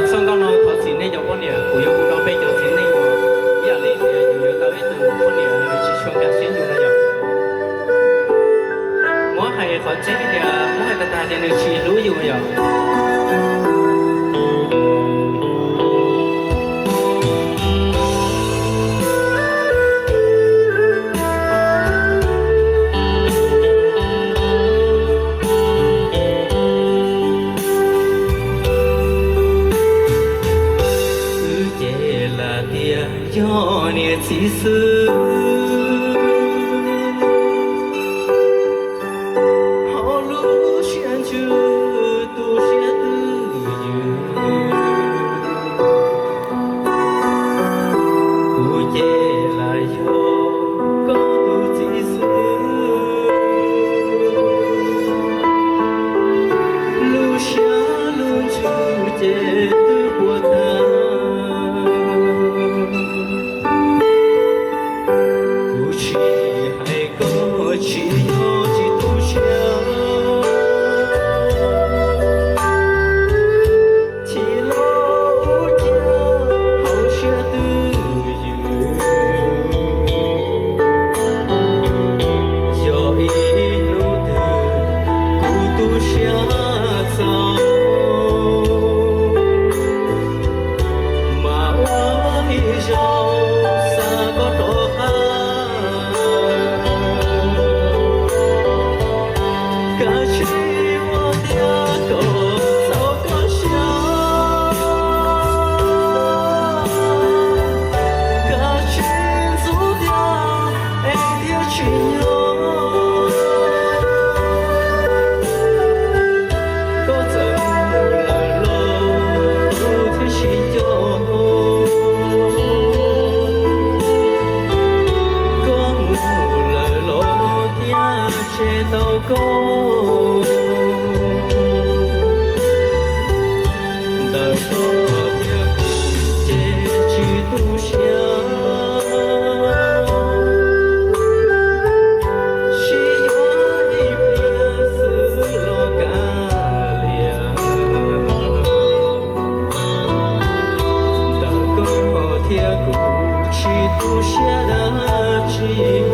香港咯，頭先呢就講嘢，我有講到比較先呢個，一嚟又有到一度講嘢，去唱嘅先用啦又，我係學者嘅，我係個大電腦去錄用又。有年其实，好路选就都选的有，不夜来有高度其实，路下路就结的波涛。只有几度香，提老家好些的有一路的孤独下走，马我一绕三个多海。到高，的昨天结局独香，需要一片丝罗干粮，的昨天孤去独香的记忆。